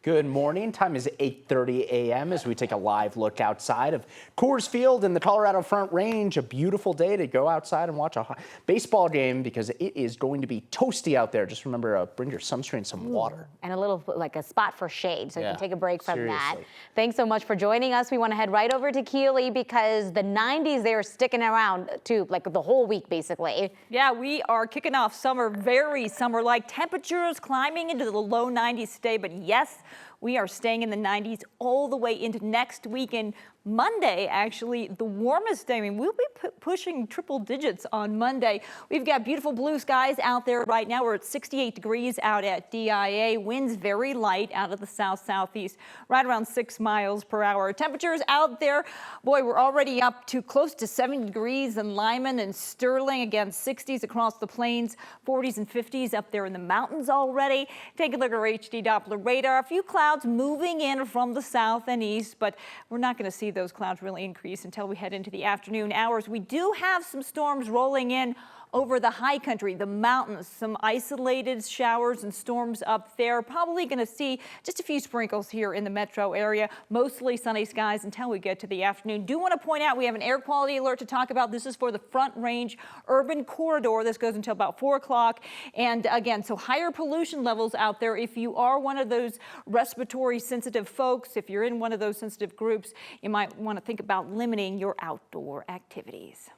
Good morning. Time is 8:30 a.m. as we take a live look outside of Coors Field in the Colorado Front Range. A beautiful day to go outside and watch a baseball game because it is going to be toasty out there. Just remember, bring your sunscreen, some water. And a little, like a spot for shade, so you can take a break from that. Seriously. Thanks so much for joining us. We want to head right over to Keeley because the 90s, they are sticking around too, like the whole week, basically. Yeah, we are kicking off summer, very summer-like. Temperatures climbing into the low 90s today, but yes, we are staying in the 90s all the way into next weekend. Monday, actually, the warmest day. I mean, we'll be pushing triple digits on Monday. We've got beautiful blue skies out there right now. We're at 68 degrees out at DIA. Winds very light out of the south-southeast, right around 6 miles per hour. Temperatures out there, boy, we're already up to close to 70 degrees in Lyman and Sterling. Again, 60s across the plains, 40s and 50s up there in the mountains already. Take a look at our HD Doppler radar. A few clouds moving in from the south and east, but we're not going to see those clouds really increase until we head into the afternoon hours. We do have some storms rolling in over the high country, the mountains, some isolated showers and storms up there. Probably going to see just a few sprinkles here in the metro area, mostly sunny skies until we get to the afternoon. Do want to point out we have an air quality alert to talk about. This is for the Front Range urban corridor. This goes until about 4 o'clock. And again, so higher pollution levels out there. If you are one of those respiratory sensitive folks, if you're in one of those sensitive groups, you might want to think about limiting your outdoor activities.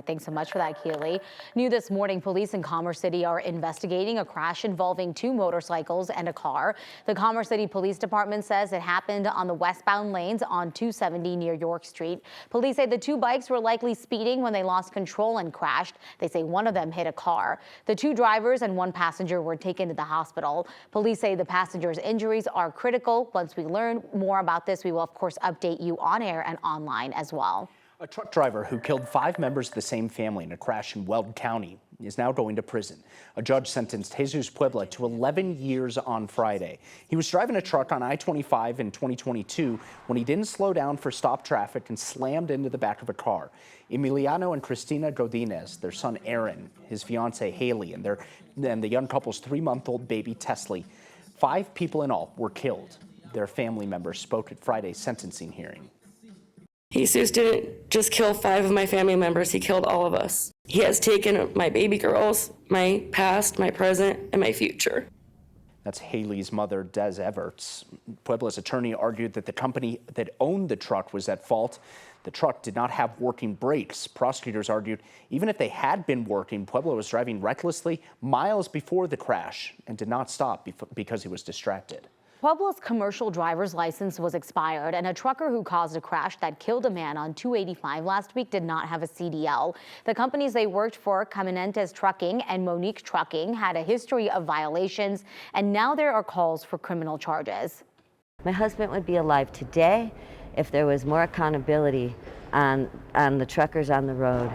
Thanks so much for that, Keeley. New this morning, police in Commerce City are investigating a crash involving 2 motorcycles and a car. The Commerce City Police Department says it happened on the westbound lanes on 270 near York Street. Police say the 2 bikes were likely speeding when they lost control and crashed. They say one of them hit a car. The 2 drivers and 1 passenger were taken to the hospital. Police say the passenger's injuries are critical. Once we learn more about this, we will, of course, update you on air and online as well. A truck driver who killed 5 members of the same family in a crash in Weld County is now going to prison. A judge sentenced Jesus Puebla to 11 years on Friday. He was driving a truck on I-25 in 2022 when he didn't slow down for stop traffic and slammed into the back of a car. Emiliano and Cristina Godinez, their son Aaron, his fiancee Haley, and the young couple's 3-month-old baby Tesley. 5 people in all were killed. Their family members spoke at Friday's sentencing hearing. Jesus didn't just kill 5 of my family members, he killed all of us. He has taken my baby girls, my past, my present, and my future. That's Haley's mother, Des Everts. Puebla's attorney argued that the company that owned the truck was at fault. The truck did not have working brakes. Prosecutors argued even if they had been working, Puebla was driving recklessly miles before the crash and did not stop because he was distracted. Puebla's commercial driver's license was expired, and a trucker who caused a crash that killed a man on 285 last week did not have a CDL. The companies they worked for, Caminantes Trucking and Monique Trucking, had a history of violations, and now there are calls for criminal charges. My husband would be alive today if there was more accountability on the truckers on the road.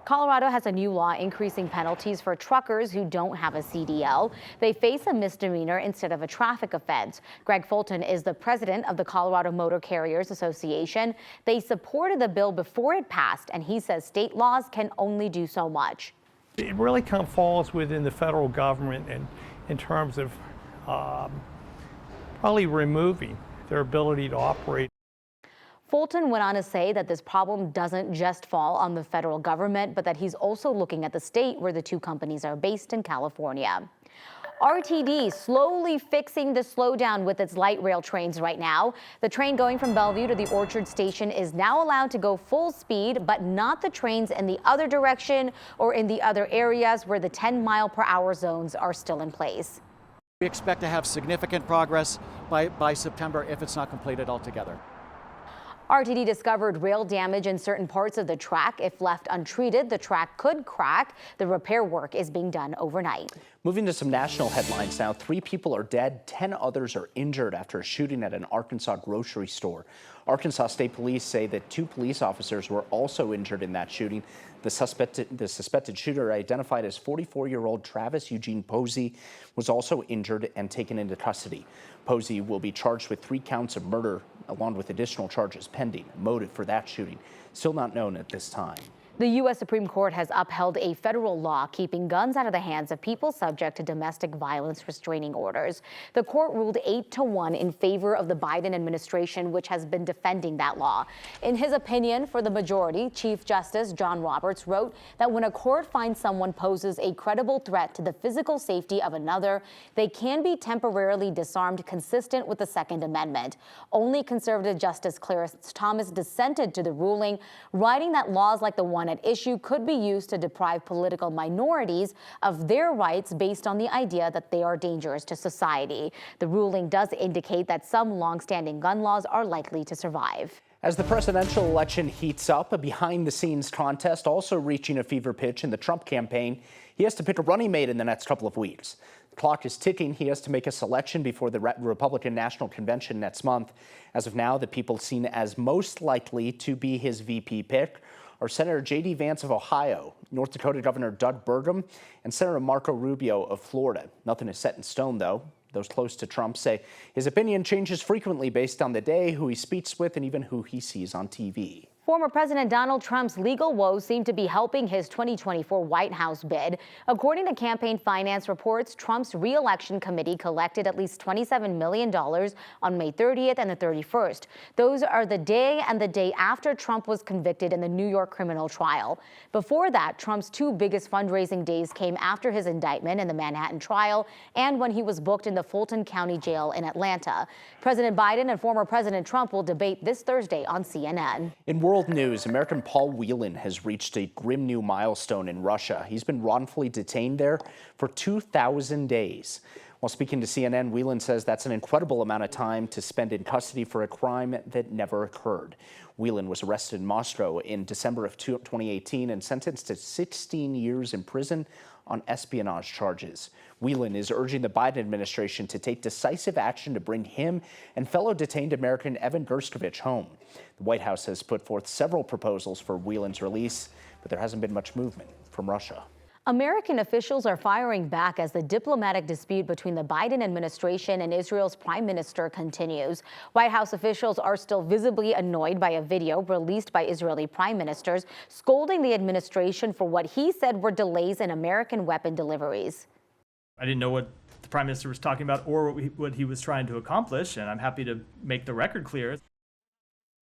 Colorado has a new law increasing penalties for truckers who don't have a CDL. They face a misdemeanor instead of a traffic offense. Greg Fulton is the president of the Colorado Motor Carriers Association. They supported the bill before it passed, and he says state laws can only do so much. It really kind of falls within the federal government and in terms of probably removing their ability to operate. Fulton went on to say that this problem doesn't just fall on the federal government, but that he's also looking at the state where the 2 companies are based in California. RTD slowly fixing the slowdown with its light rail trains right now. The train going from Bellevue to the Orchard Station is now allowed to go full speed, but not the trains in the other direction or in the other areas where the 10-mile-per-hour zones are still in place. We expect to have significant progress by September if it's not completed altogether. RTD discovered rail damage in certain parts of the track. If left untreated, the track could crack. The repair work is being done overnight. Moving to some national headlines now. 3 people are dead, 10 others are injured after a shooting at an Arkansas grocery store. Arkansas State Police say that 2 police officers were also injured in that shooting. The suspected shooter, identified as 44-year-old Travis Eugene Posey, was also injured and taken into custody. Posey will be charged with 3 counts of murder, along with additional charges pending. Motive for that shooting still not known at this time. The U.S. Supreme Court has upheld a federal law keeping guns out of the hands of people subject to domestic violence restraining orders. The court ruled 8-1 in favor of the Biden administration, which has been defending that law. In his opinion, for the majority, Chief Justice John Roberts wrote that when a court finds someone poses a credible threat to the physical safety of another, they can be temporarily disarmed consistent with the Second Amendment. Only conservative Justice Clarence Thomas dissented to the ruling, writing that laws like the one at issue could be used to deprive political minorities of their rights based on the idea that they are dangerous to society. The ruling does indicate that some longstanding gun laws are likely to survive. As the presidential election heats up, a behind-the-scenes contest also reaching a fever pitch in the Trump campaign. He has to pick a running mate in the next couple of weeks. The clock is ticking. He has to make a selection before the Republican National Convention next month. As of now, the people seen as most likely to be his VP pick are Senator J.D. Vance of Ohio, North Dakota Governor Doug Burgum, and Senator Marco Rubio of Florida. Nothing is set in stone, though. Those close to Trump say his opinion changes frequently based on the day, who he speaks with, and even who he sees on TV. Former President Donald Trump's legal woes seem to be helping his 2024 White House bid. According to campaign finance reports, Trump's re-election committee collected at least $27 million on May 30th and the 31st. Those are the day and the day after Trump was convicted in the New York criminal trial. Before that, Trump's two biggest fundraising days came after his indictment in the Manhattan trial and when he was booked in the Fulton County Jail in Atlanta. President Biden and former President Trump will debate this Thursday on CNN. In world news, American Paul Wheen has reached a grim new milestone in Russia. He's been wrongfully detained there for 2,000 days. While speaking to CNN, Wheen says that's an incredible amount of time to spend in custody for a crime that never occurred. Wheen was arrested in Moscow in December of 2018 and sentenced to 16 years in prison on espionage charges. Wheen is urging the Biden administration to take decisive action to bring him and fellow detained American Evan Gershkovich home. The White House has put forth several proposals for Whelan's release, but there hasn't been much movement from Russia. American officials are firing back as the diplomatic dispute between the Biden administration and Israel's prime minister continues. White House officials are still visibly annoyed by a video released by Israeli prime ministers scolding the administration for what he said were delays in American weapon deliveries. I didn't know what the prime minister was talking about or what he was trying to accomplish, and I'm happy to make the record clear.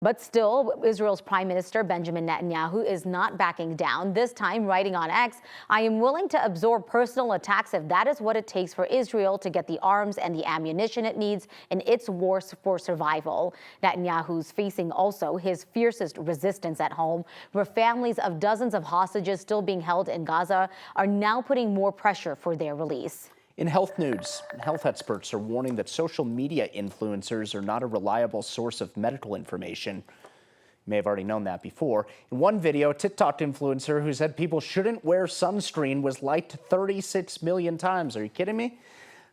But still, Israel's Prime Minister Benjamin Netanyahu is not backing down, this time writing on X, "I am willing to absorb personal attacks if that is what it takes for Israel to get the arms and the ammunition it needs in its wars for survival." Netanyahu's facing also his fiercest resistance at home, where families of dozens of hostages still being held in Gaza are now putting more pressure for their release. In health news, health experts are warning that social media influencers are not a reliable source of medical information. You may have already known that before. In one video, a TikTok influencer who said people shouldn't wear sunscreen was liked 36 million times. Are you kidding me?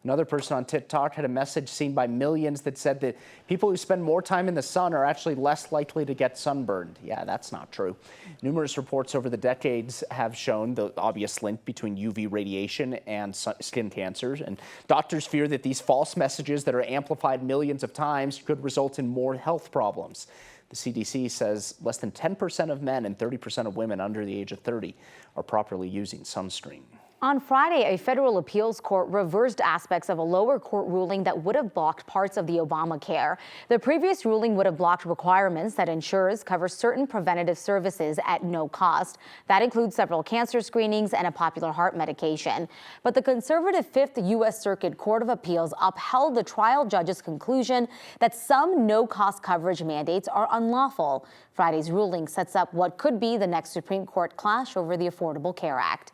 Another person on TikTok had a message seen by millions that said that people who spend more time in the sun are actually less likely to get sunburned. Yeah, that's not true. Numerous reports over the decades have shown the obvious link between UV radiation and skin cancers, and doctors fear that these false messages that are amplified millions of times could result in more health problems. The CDC says less than 10% of men and 30% of women under the age of 30 are properly using sunscreen. On Friday, a federal appeals court reversed aspects of a lower court ruling that would have blocked parts of the Obamacare. The previous ruling would have blocked requirements that insurers cover certain preventative services at no cost. That includes several cancer screenings and a popular heart medication. But the conservative Fifth U.S. Circuit Court of Appeals upheld the trial judge's conclusion that some no-cost coverage mandates are unlawful. Friday's ruling sets up what could be the next Supreme Court clash over the Affordable Care Act.